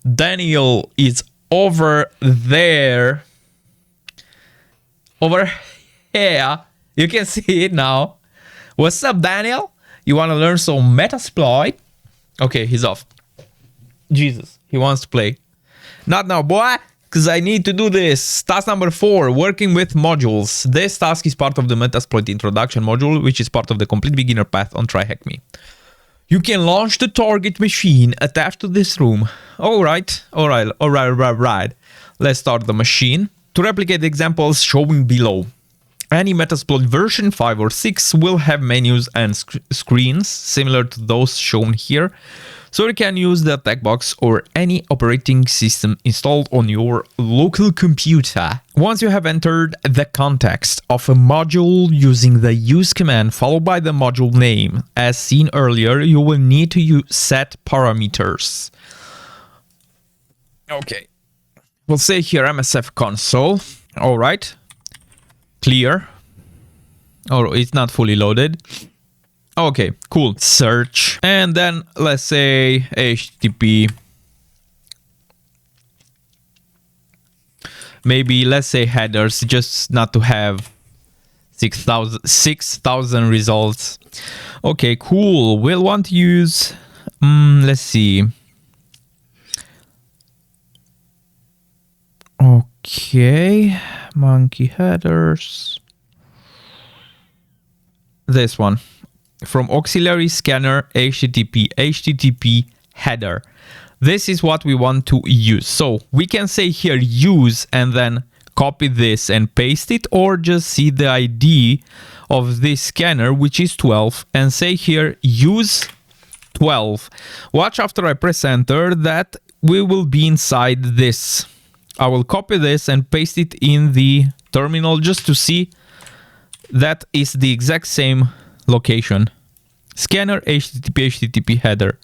Daniel is over there. Over here. You can see it now. What's up, Daniel? You want to learn some Metasploit? Okay, he's off. Jesus, he wants to play. Not now, boy, because I need to do this. Task number 4, working with modules. This task is part of the Metasploit introduction module, which is part of the complete beginner path on TryHackMe. You can launch the target machine attached to this room. All right. Let's start the machine. To replicate the examples shown below. Any Metasploit version 5 or 6 will have menus and screens similar to those shown here. So you can use the attack box or any operating system installed on your local computer. Once you have entered the context of a module using the use command followed by the module name, as seen earlier, you will need to set parameters. Okay. We'll say here MSF console. All right. Clear. Oh, it's not fully loaded. Okay, cool. Search. And then let's say HTTP. Maybe let's say headers, just not to have 6,000 results. Okay, cool. We'll want to use, let's see. Okay, monkey headers. This one. From auxiliary scanner HTTP header. This is what we want to use. So we can say here use and then copy this and paste it, or just see the ID of this scanner, which is 12, and say here use 12. Watch after I press enter that we will be inside this. I will copy this and paste it in the terminal just to see that is the exact same location. Scanner HTTP header.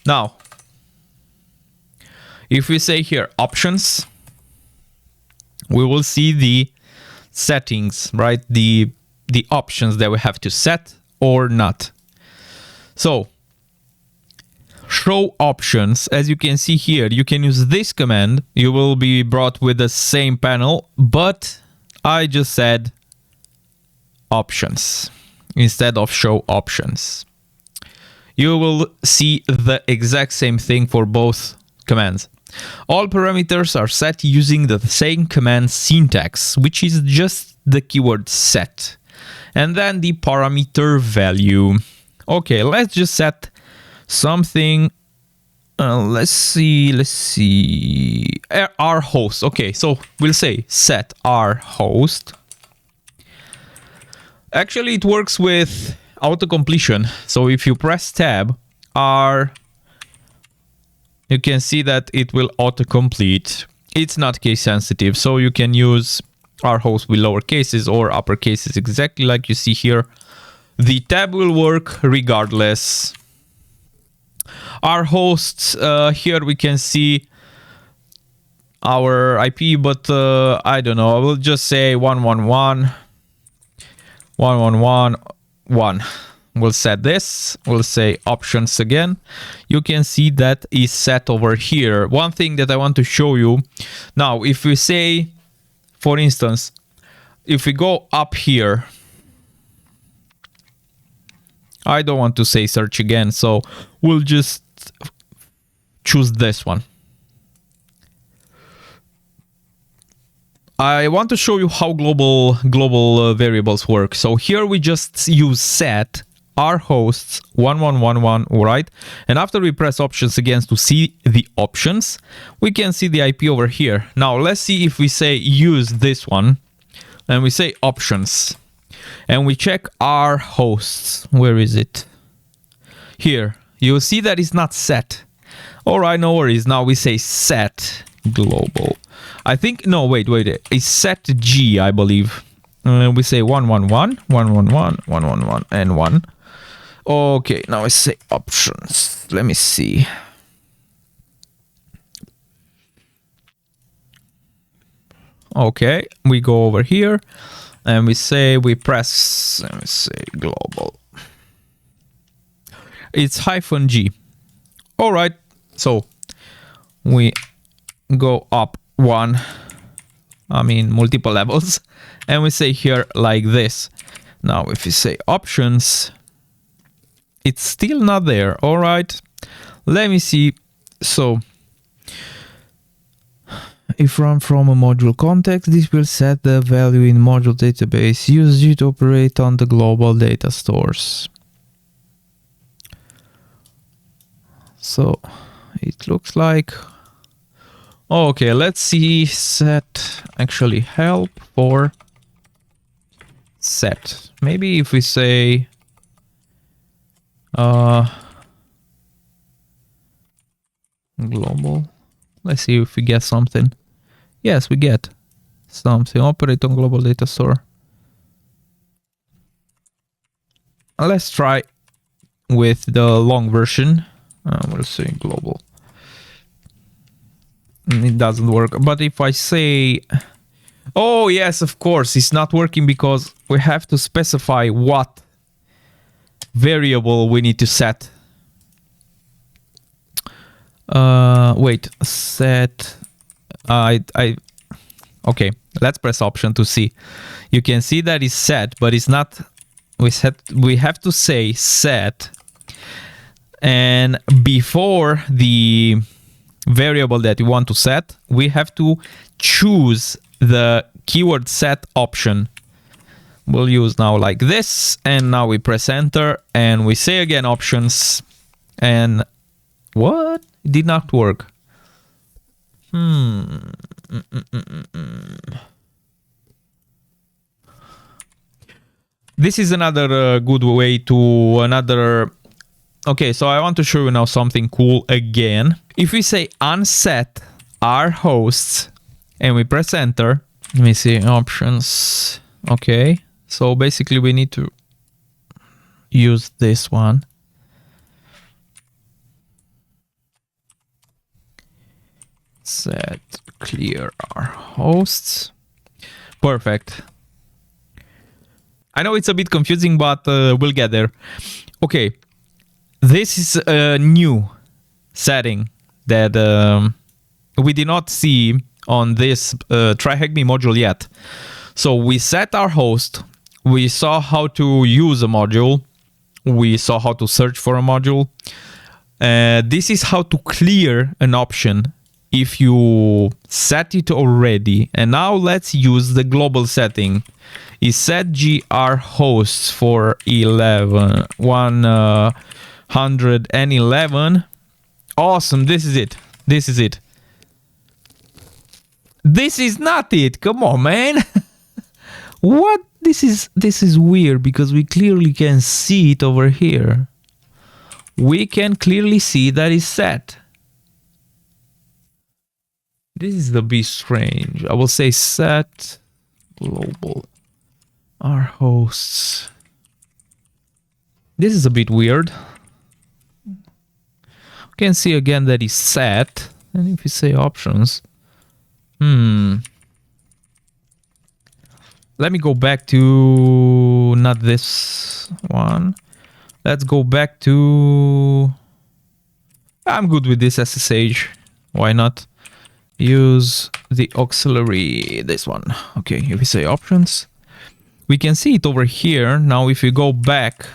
Now, if we say here options, we will see the settings, right? The options that we have to set or not. So, show options, as you can see here, you can use this command. You will be brought with the same panel, but I just said options instead of show options. You will see the exact same thing for both commands. All parameters are set using the same command syntax, which is just the keyword set. And then the parameter value. Okay, let's just set something. Let's see. Our host. Okay, so we'll say set our host. Actually, it works with auto-completion. So if you press tab, you can see that it will auto-complete. It's not case sensitive, so you can use our host with lower cases or upper cases, exactly like you see here. The tab will work regardless. Our hosts, here we can see our IP, but I don't know. I will just say 111.111.1. We'll set this. We'll say options again. You can see that is set over here. One thing that I want to show you. Now, if we say, for instance, if we go up here, I don't want to say search again, so we'll just choose this one. I want to show you how global variables work. So here we just use set our hosts 1111, right? And after we press options again to see the options, we can see the IP over here. Now let's see if we say use this one and we say options and we check our hosts. Where is it? Here. You'll see that it's not set. All right, no worries. Now we say set global. I think, no, wait. It's set G, I believe. We say 111, 111, 111, and 1. Okay, now I say options. Let me see. Okay, we go over here and we press, let me say global. It's -G. All right, so we go up one, I mean multiple levels, and we say here like this. Now if we say options, it's still not there. All right, let me see. So if run from a module context, this will set the value in module database used to operate on the global data stores. So it looks like, okay, let's see set actually help for set. Maybe if we say global, let's see if we get something. Yes, we get something. Operate on global data store. Let's try with the long version. We'll say global. It doesn't work. But if I say, oh yes, of course, it's not working because we have to specify what variable we need to set. Wait, set. Okay, let's press option to see. You can see that it's set, but it's not. We have to say set, and before the variable that we want to set, we have to choose the keyword set option. We'll use now like this, and now we press enter, and we say again options, and what? It did not work. This is another good way to another. Okay, so I want to show you now something cool again. If we say unset our hosts and we press enter, let me see options. Okay, so basically we need to use this one. Set clear our hosts. Perfect. I know it's a bit confusing, but we'll get there. Okay, this is a new setting that we did not see on this TryHackMe module yet. So we set our host, we saw how to use a module, we saw how to search for a module. This is how to clear an option if you set it already. And now let's use the global setting. Is set gr hosts for 111. Awesome, this is it. This is it. This is not it. Come on, man. What? This is weird because we clearly can see it over here. We can clearly see that it's set. This is a bit strange. I will say set global our hosts. This is a bit weird. You can see again that it's set. And if you say options, let me go back to not this one. Let's go back to. I'm good with this SSH. Why not? Use the auxiliary, this one. Okay, if we say options, we can see it over here. Now if we go back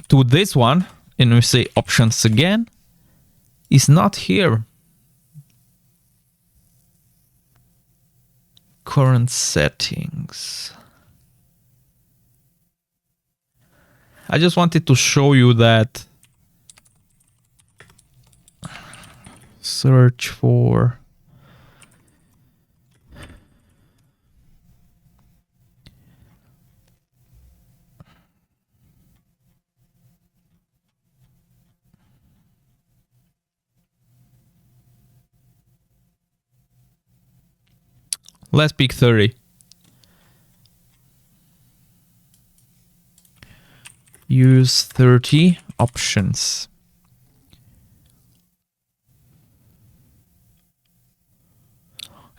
to this one and we say options again, it's not here. Current settings. I just wanted to show you that. Search for let's pick 30. Use 30 options.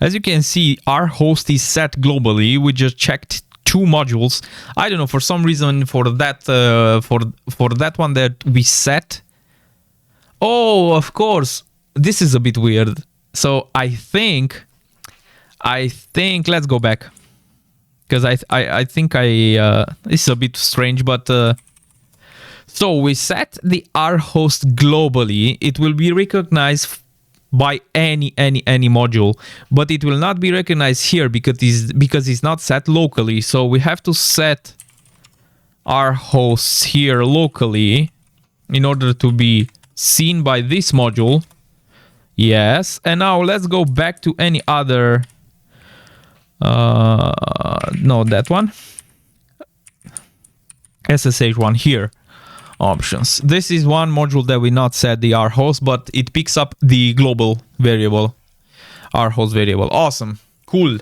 As you can see, our host is set globally. We just checked 2 modules. I don't know, for some reason for that one that we set, Oh, of course. This is a bit weird. So I think let's go back, because I think this is a bit strange, but so we set the R host globally. It will be recognized by any module, but it will not be recognized here because it's not set locally. So we have to set our hosts here locally in order to be seen by this module. Yes, and now let's go back to any other no, that one, SSH one here. Options. This is one module that we not set the R host, but it picks up the global variable, R host variable. Awesome. Cool.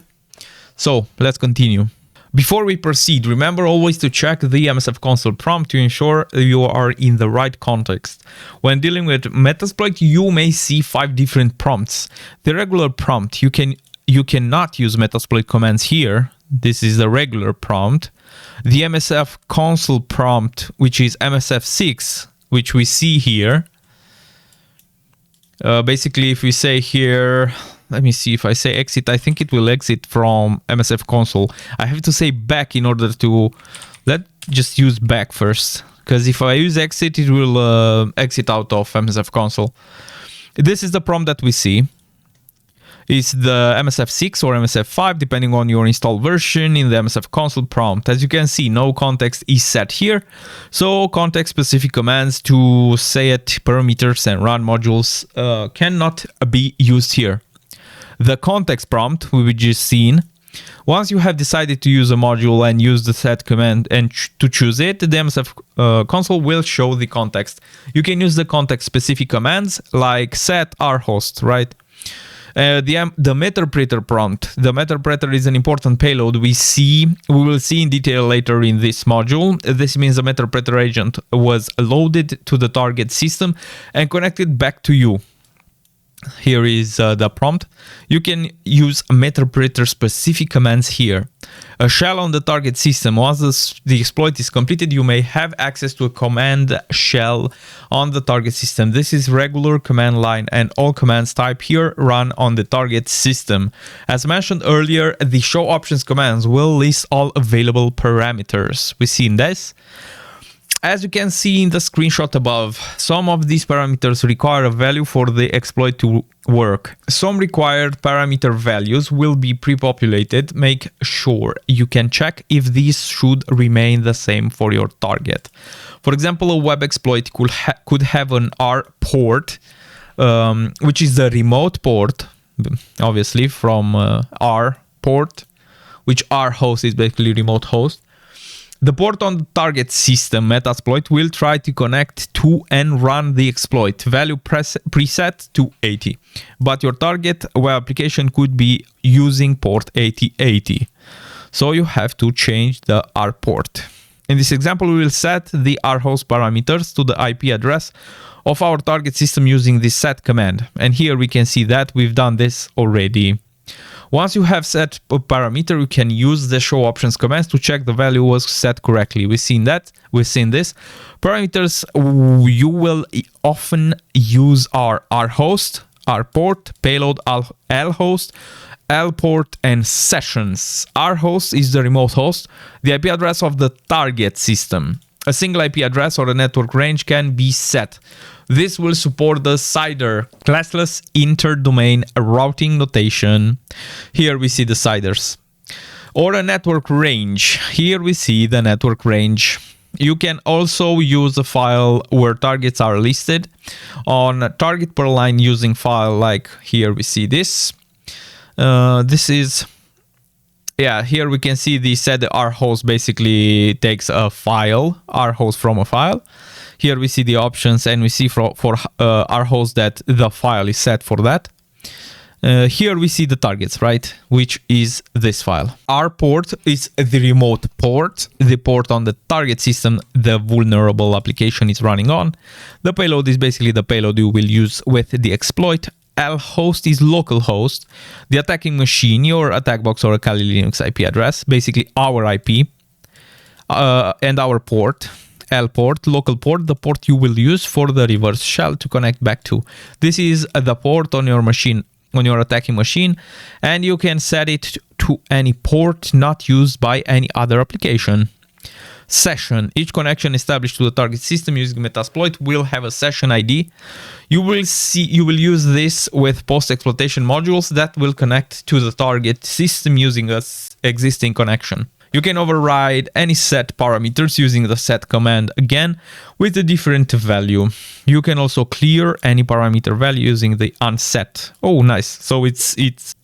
So let's continue. Before we proceed, remember always to check the MSF console prompt to ensure you are in the right context. When dealing with Metasploit, you may see 5 different prompts. The regular prompt, you cannot use Metasploit commands here. This is the regular prompt. The MSF console prompt, which is MSF6, which we see here. Basically, if we say here, let me see, if I say exit, I think it will exit from MSF console. I have to say back in order to, let's just use back first, because if I use exit, it will exit out of MSF console. This is the prompt that we see. It's the MSF6 or MSF5, depending on your installed version in the MSF console prompt. As you can see, no context is set here. So context-specific commands to set parameters and run modules cannot be used here. The context prompt we just seen. Once you have decided to use a module and use the set command and to choose it, the MSF console will show the context. You can use the context-specific commands like set rhost, right? The Meterpreter prompt. The Meterpreter is an important payload we will see in detail later in this module. This means the Meterpreter agent was loaded to the target system and connected back to you. Here is the prompt. You can use Meterpreter specific commands here. A shell on the target system. Once the exploit is completed, you may have access to a command shell on the target system. This is regular command line, and all commands type here run on the target system. As mentioned earlier, the show options commands will list all available parameters. We see in this. As you can see in the screenshot above, some of these parameters require a value for the exploit to work. Some required parameter values will be pre-populated. Make sure you can check if these should remain the same for your target. For example, a web exploit could have an R port, which is the remote port, obviously from R port, which R host is basically remote host. The port on the target system Metasploit will try to connect to and run the exploit, value preset to 80. But your target web application could be using port 8080. So you have to change the R port. In this example, we will set the R host parameters to the IP address of our target system using this set command. And here we can see that we've done this already. Once you have set a parameter, you can use the show options commands to check the value was set correctly. We've seen that. We've seen this. Parameters you will often use are rhost, rport, payload, lhost, lport, and sessions. Rhost is the remote host, the IP address of the target system. A single IP address or a network range can be set. This will support the CIDR, classless inter-domain routing notation. Here we see the CIDRs. Or a network range. Here we see the network range. You can also use a file where targets are listed on a target per line using file, like here we see this. This is... Yeah, here we can see the set rhost basically takes a file, rhost from a file. Here we see the options, and we see for rhost that the file is set for that. Here we see the targets, right? Which is this file. Our port is the remote port, the port on the target system the vulnerable application is running on. The payload is basically the payload you will use with the exploit. Lhost is localhost, the attacking machine, your attack box or a Kali Linux IP address, basically our IP, and our port. L port, local port, the port you will use for the reverse shell to connect back to. This is the port on your machine, on your attacking machine, and you can set it to any port not used by any other application. Session. Each connection established to the target system using Metasploit will have a session ID. You will use this with post-exploitation modules that will connect to the target system using an existing connection. You can override any set parameters using the set command again with a different value. You can also clear any parameter value using the unset. Oh, nice. So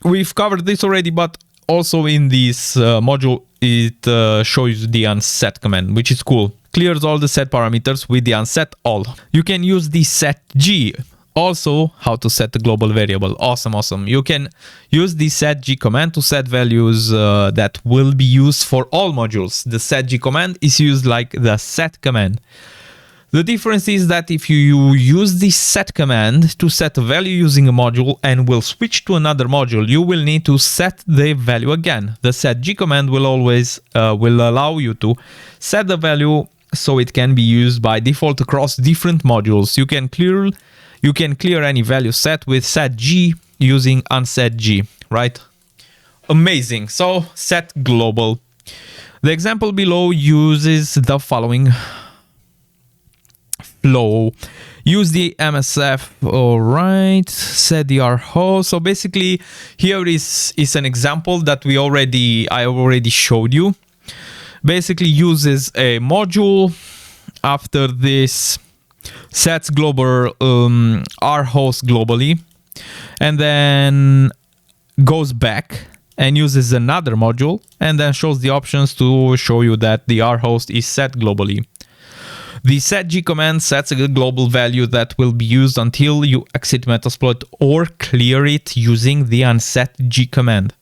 we've covered this already, but also in this module, it shows the unset command, which is cool. Clears all the set parameters with the unset all. You can use the set G. Also, how to set the global variable. Awesome, awesome. You can use the set G command to set values that will be used for all modules. The set G command is used like the set command. The difference is that if you use the set command to set a value using a module and will switch to another module, you will need to set the value again. The set G command will always will allow you to set the value so it can be used by default across different modules. You can clear any value set with set G using unset G, right? Amazing. So set global. The example below uses the following flow. Use the MSF, all right, set the R host. So basically here is an example that I already showed you. Basically uses a module. After this sets global R host globally, and then goes back and uses another module and then shows the options to show you that the R host is set globally. The set G command sets a global value that will be used until you exit Metasploit or clear it using the unset G command.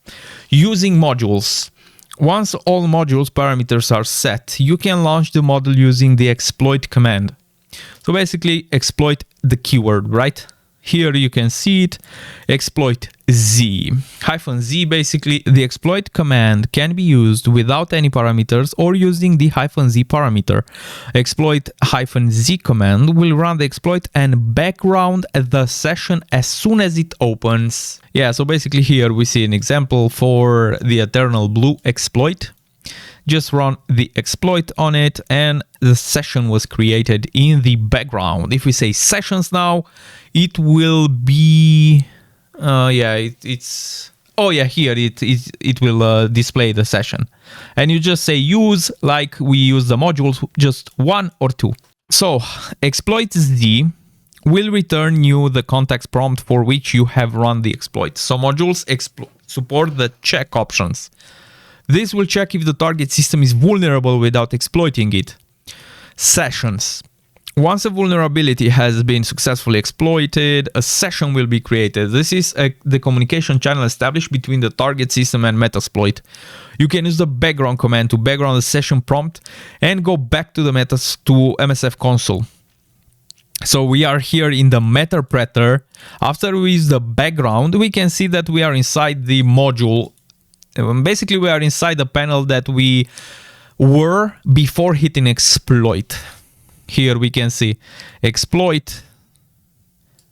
Using modules. Once all modules parameters are set, you can launch the module using the exploit command. So basically exploit the keyword, right? Here you can see it, exploit Z. -Z, basically the exploit command can be used without any parameters or using the -Z parameter. Exploit -Z command will run the exploit and background the session as soon as it opens. Yeah, so basically here we see an example for the Eternal Blue exploit. Just run the exploit on it and the session was created in the background. If we say sessions now, it will be here it will display the session, and you just say use like we use the modules, just 1 or 2. So exploit Z will return you the context prompt for which you have run the exploit. So modules support the check options. This will check if the target system is vulnerable without exploiting it. Sessions. Once a vulnerability has been successfully exploited, a session will be created. This is the communication channel established between the target system and Metasploit. You can use the background command to background the session prompt and go back to the MSF console. So we are here in the Meterpreter. After we use the background, we can see that we are inside the module. Basically, we are inside the panel that we were before hitting exploit. Here we can see exploit,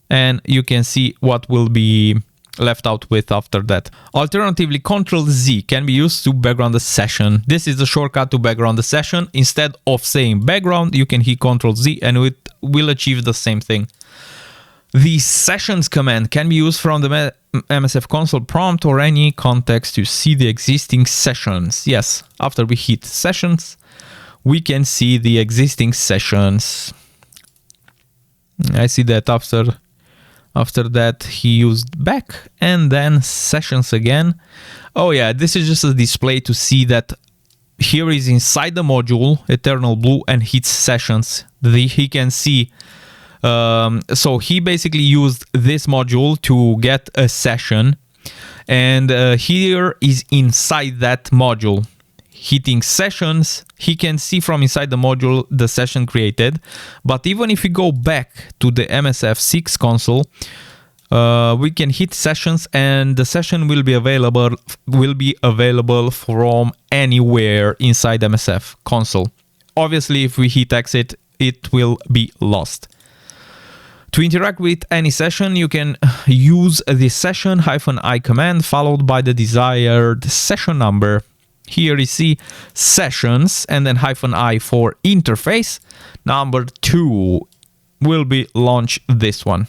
and you can see what will be left out with after that. Alternatively, Ctrl-Z can be used to background the session. This is the shortcut to background the session. Instead of saying background, you can hit Ctrl-Z and it will achieve the same thing. The sessions command can be used from the MSF console prompt or any context to see the existing sessions. Yes, after we hit sessions, we can see the existing sessions. I see that after that he used back and then sessions again. Oh yeah, this is just a display to see that here is inside the module Eternal Blue and hits sessions. He can see. So he basically used this module to get a session, and here is inside that module. Hitting sessions, he can see from inside the module the session created. But even if we go back to the MSF6 console, we can hit sessions and the session will be available from anywhere inside MSF console. obviously if we hit exit, it will be lost. To interact with any session, you can use the session-i command followed by the desired session number. Here you see sessions and then -i for interface. Number 2 will be launch this one.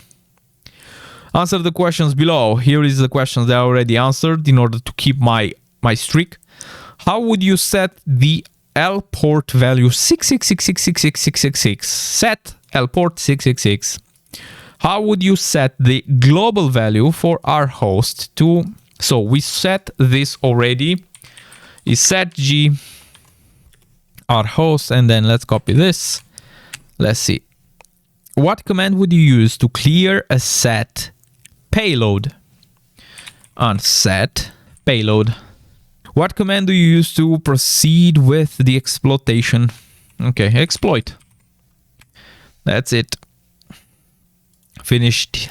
Answer the questions below. Here is the questions that I already answered in order to keep my streak. How would you set the L port value 666666666? Set L port 666. How would you set the global value for our host to... So we set this already. Is set G our host, and then let's copy this. Let's see. What command would you use to clear a set payload? On set payload. What command do you use to proceed with the exploitation? Okay, exploit. That's it. Finished.